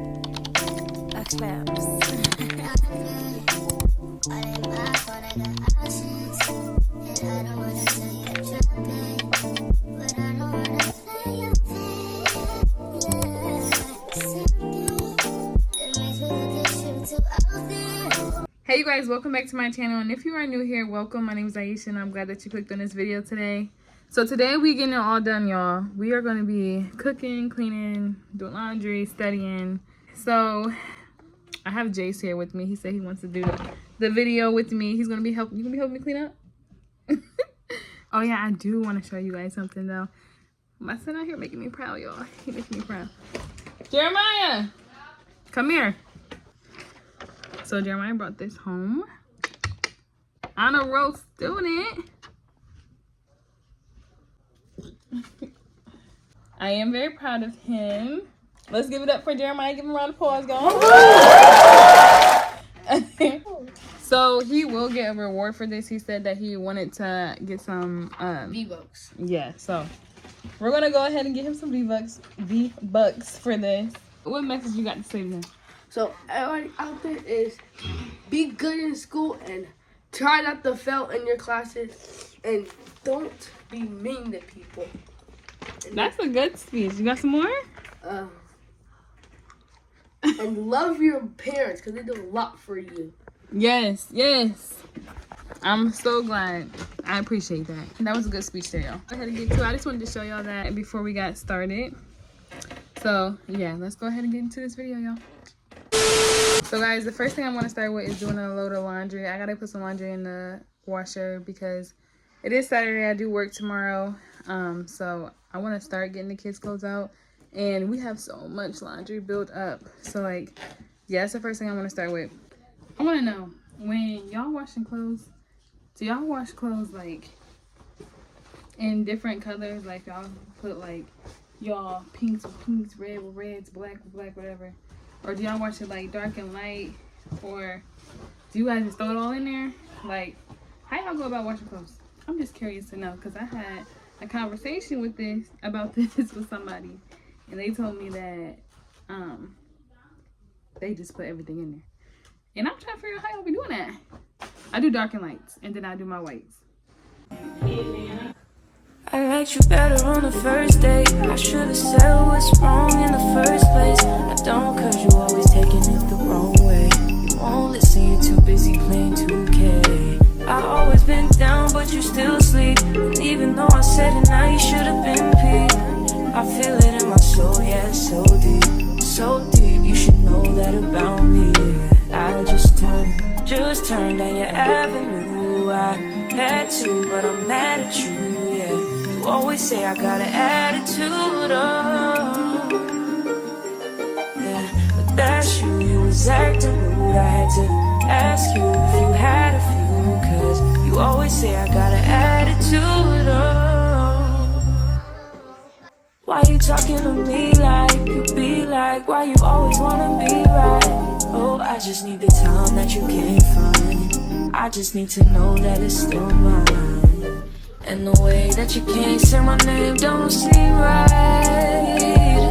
A claps. Hey you guys, welcome back to my channel, and if you are new here, welcome. My name is Aisha and I'm glad that you clicked on this video today. So today we getting it all done, y'all. We are going to be cooking, cleaning, doing laundry, studying. So I have Jace here with me. He said he wants to do the video with me. He's going to be helping. You going to be helping me clean up? Oh yeah, I do want to show you guys something though. My son out here making me proud, y'all. He making me proud. Jeremiah, come here. So Jeremiah brought this home. Honor roll student. I am very proud of him. Let's give it up for Jeremiah. Give him a round of applause, guys. So he will get a reward for this. He said that he wanted to get some V-Bucks. Yeah, so we're gonna go ahead and get him some V-Bucks for this. What message you got to say to him? So everybody out there is be good in school and try not to fail in your classes and don't be mean to people. And that's a good speech. You got some more? And love your parents because they do a lot for you. Yes, yes. I'm so glad. I appreciate that. That was a good speech there, y'all. Go ahead and get to it. I just wanted to show y'all that before we got started. So yeah, let's go ahead and get into this video, y'all. So guys, the first thing I want to start with is doing a load of laundry. I gotta put some laundry in the washer because it is Saturday. I do work tomorrow. So I want to start getting the kids' clothes out, and we have so much laundry built up. So like, yeah, that's the first thing I want to start with. I want to know, when y'all washing clothes, do y'all wash clothes like in different colors? Like y'all put like y'all pinks with pinks, red with reds, black with black, whatever. Or do y'all wash it like dark and light? Or do you guys just throw it all in there? Like, how y'all go about washing clothes? I'm just curious to know, because I had a conversation about this with somebody, and they told me that they just put everything in there. And I'm trying to figure out how y'all be doing that. I do dark and lights, and then I do my whites. I liked you better on the first date. I should've said what's wrong in the first place. I don't, cause you always taking it the wrong way. You won't listen, you're too busy playing 2K. I always been down, but you still sleep. And even though I said it, now you should've been peeved. I feel it in my soul, yeah, so deep. So deep, you should know that about me, yeah. I just turned down your avenue. I had to, but I'm mad at you, yeah. You always say I got an attitude, oh, yeah. But that's you was acting rude. I had to ask you if you had a few, cause you always say I got an attitude, oh. Why you talking to me like you be like? Why you always wanna be right? Oh, I just need the time that you can't find. I just need to know that it's still mine. And the way that you can't say my name don't seem right.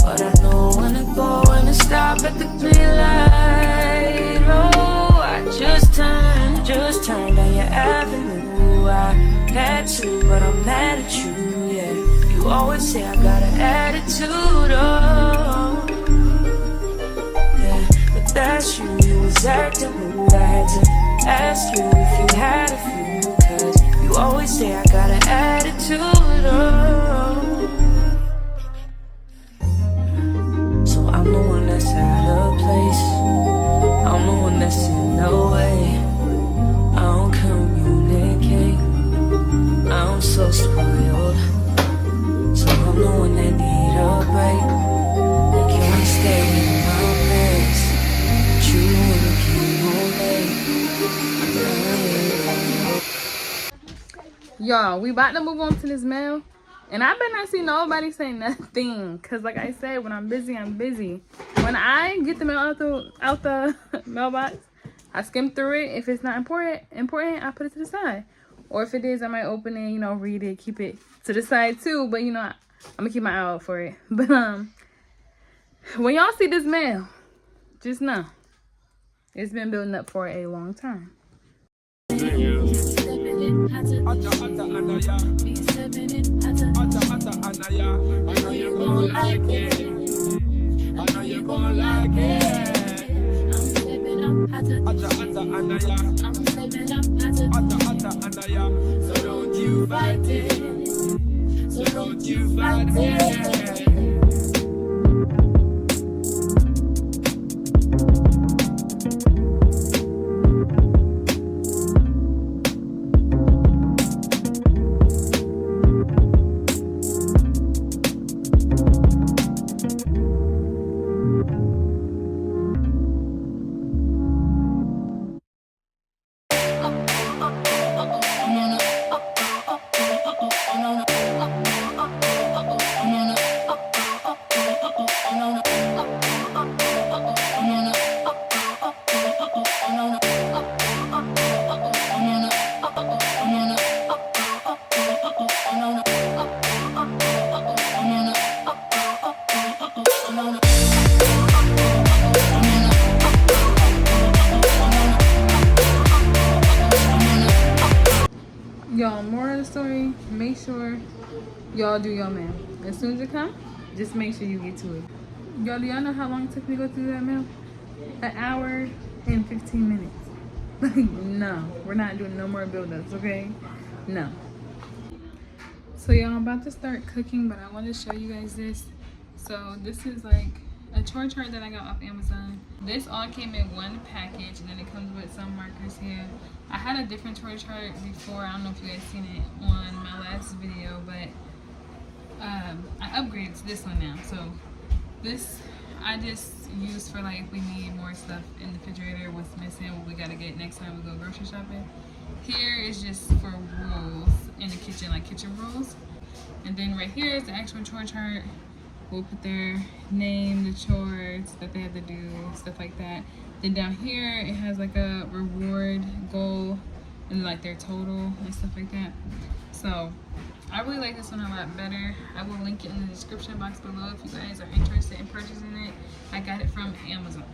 But I know when to go and to stop at the green light. Oh, I just turned down your avenue. I had to, but I'm mad at you, yeah. You always say I got an attitude, oh, yeah. But that's you, you was acting rude. I had to ask you if you had a few, cause you always say I got an attitude, oh. So I'm the one that's out of place. I'm the one that's in the way. I don't communicate. I'm so spoiled. So I'm the one that need a break. I can't stay in my place. But you wanna keep on late. Y'all, we about to move on to this mail. And I better not see nobody say nothing. Because like I said, when I'm busy, I'm busy. When I get the mail out the mailbox, I skim through it. If it's not important, I put it to the side. Or if it is, I might open it, read it, keep it to the side too. But, I'm going to keep my eye out for it. But, When y'all see this mail, just know it's been building up for a long time. So don't you fight it. So don't you fight it. Y'all, more of the story, make sure y'all do your mail. As soon as it comes, just make sure you get to it. Y'all, do y'all know how long it took me to go through that mail? An hour and 15 minutes. Like, no, we're not doing no more build-ups, okay? No. So y'all, I'm about to start cooking, but I want to show you guys this. So this is like a chore chart that I got off Amazon. This all came in one package, and then it comes with some markers here. I had a different chore chart before. I don't know if you guys seen it on my last video, but I upgraded to this one now. So this I just use for like if we need more stuff in the refrigerator, what's missing, what we gotta get next time we go grocery shopping. Here is just for rules in the kitchen, like kitchen rules. And then right here is the actual chore chart. We'll put their name, the chores that they have to do, stuff like that. Then down here, it has like a reward goal and like their total and stuff like that. So I really like this one a lot better. I will link it in the description box below if you guys are interested in purchasing it. I got it from Amazon.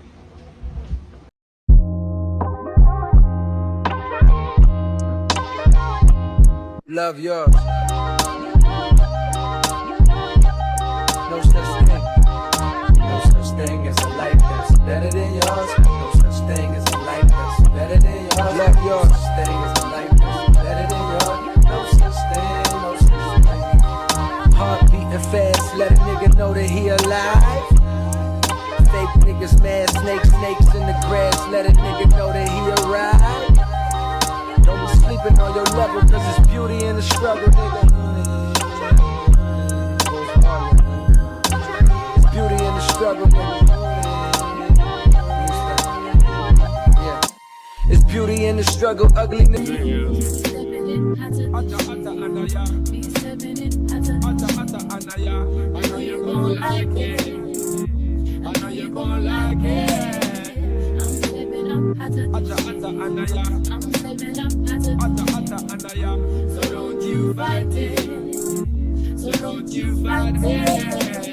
Love yours. No such thing. No such thing as a life that's better than yours. No such thing as a life that's better than yours. Love yours. No such thing as a life that's better than yours. No such thing. No such thing. Heart beating fast, let a nigga know that he alive. Fake niggas mad, snakes in the grass, let a nigga know that he arrived. Don't be sleeping on your level, cause it's beauty in the struggle, nigga. It's beauty in the struggle, nigga. Yeah. It's beauty in the struggle, ugly nigga. I know you're gon' like it. I know you're gon' like it. So don't you fight it. So don't you fight it.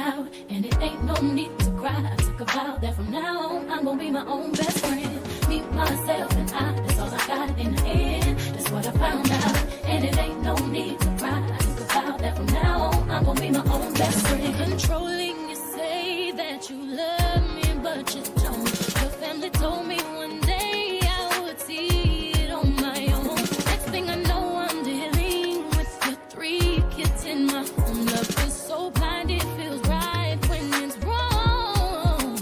out, and it ain't no need to cry. I took a vow that from now on I'm gonna be my own best friend. Me, myself, and I, that's all I got in the end. That's what I found out, and it ain't no need to cry. I took a vow that from now on I'm gonna be my own best friend. Controlling, you say that you love me, but you don't. Your family told me one day I would see it on my own. Next thing I know, I'm dealing with your 3 kids in my home. Love is so blind, it feels right when it's wrong.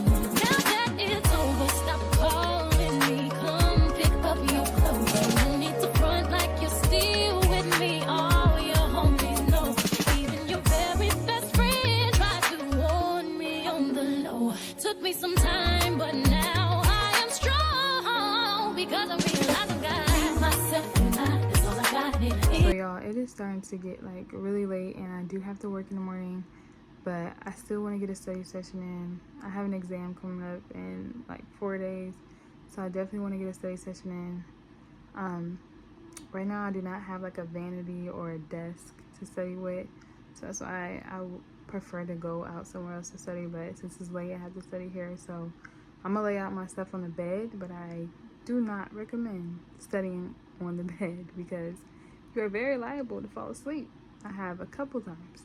Now that it's over, stop calling me. Come pick up your clothes. No need to front like you're still with me. All your homies know. Even your very best friend tried to warn me on the low. Took me some time, but now I am strong because I realize I got myself and I. That's all I got in the So end. y'all, it is starting to get like really late, and I do have to work in the morning, but I still want to get a study session in. I have an exam coming up in like 4 days, so I definitely want to get a study session in. Right now I do not have like a vanity or a desk to study with, so that's why I would prefer to go out somewhere else to study, but since it's late I have to study here, so I'm gonna lay out my stuff on the bed, but I do not recommend studying on the bed because you are very liable to fall asleep. I have a couple times,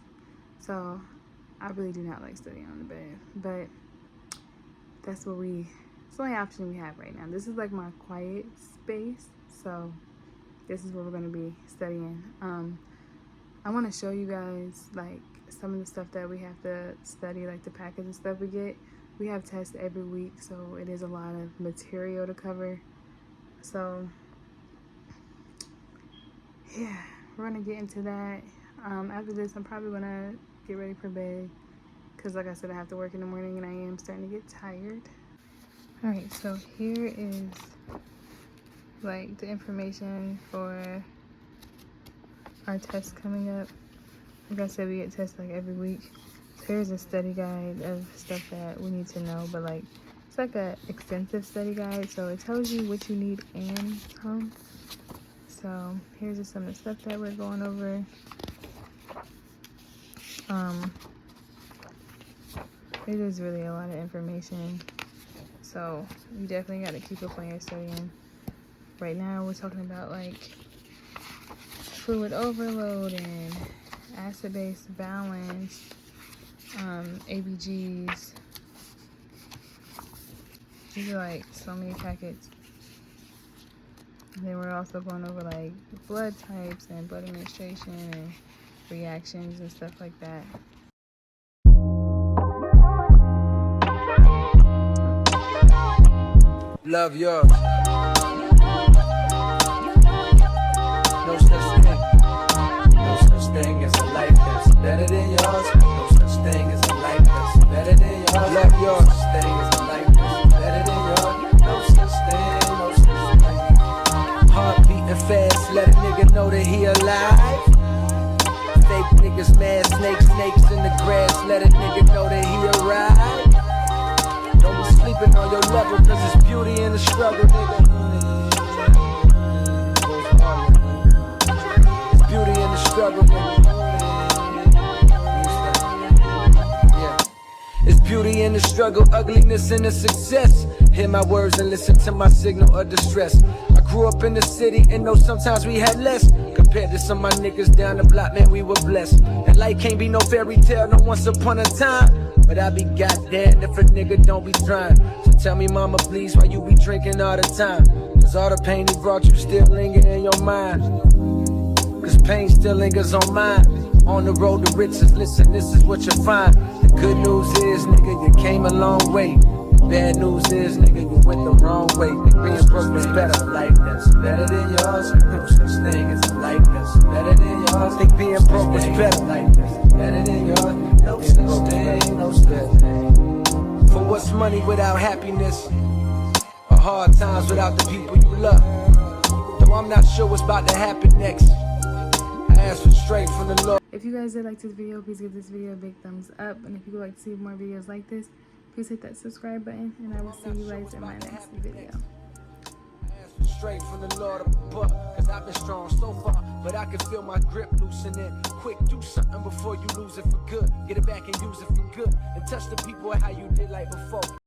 so I really do not like studying on the bed, but it's the only option we have right now. This is like my quiet space, so this is where we're going to be studying. I want to show you guys like some of the stuff that we have to study, like the package and stuff we get. We have tests every week, so it is a lot of material to cover. So yeah, we're gonna get into that. After this, I'm probably gonna get ready for bed because like I said, I have to work in the morning and I am starting to get tired. All right, so here is like the information for our test coming up. Like I said, we get tests like every week. So here's a study guide of stuff that we need to know, but like it's like a extensive study guide, so it tells you what you need and some. So here's just some of the stuff that we're going over. It is really a lot of information, so you definitely got to keep up on your studying. Right now we're talking about like fluid overload and acid-base balance, ABGs. These are like so many packets. And then we're also going over like blood types and blood administration and reactions and stuff like that. Love yours. No such thing. No such thing as a life that's better than yours. No such thing as a life that's better than yours. Love yours. No such thing as a life that's better than yours. No such thing. No such thing. Heart beating fast, let a nigga know that he alive. Fake niggas mad, snakes in the grass, let a nigga know that he arrived. Don't be sleeping on your level, cause it's beauty in the struggle, nigga. It's beauty in the struggle, nigga. Yeah. It's beauty in the struggle, ugliness in the success. Hear my words and listen to my signal of distress. I grew up in the city and know sometimes we had less. Compared to some of my niggas down the block, man, we were blessed. And life can't be no fairy tale, no once upon a time. But I be goddamn if a nigga don't be trying. So tell me, mama, please, why you be drinking all the time? Cause all the pain he brought you still linger in your mind. Cause pain still lingers on mine. On the road to riches, listen, this is what you find. The good news is, nigga, you came a long way. The bad news is, nigga, you went the wrong way. Being broke is better. Life that's better than yours. No such thing as a life that's better than yours. Think being broke is better. Life that's better than yours. No such thing, no such thing. For what's money without happiness? Or hard times without the people you love? Though I'm not sure what's about to happen next. I ask for strength from the Lord. If you guys did like this video, please give this video a big thumbs up. And if you would like to see more videos like this, please hit that subscribe button. And I will see you guys in my next video. Straight from the Lord above, cause I've been strong so far, but I can feel my grip loosening. Quick, do something before you lose it for good. Get it back and use it for good. And touch the people how you did like before.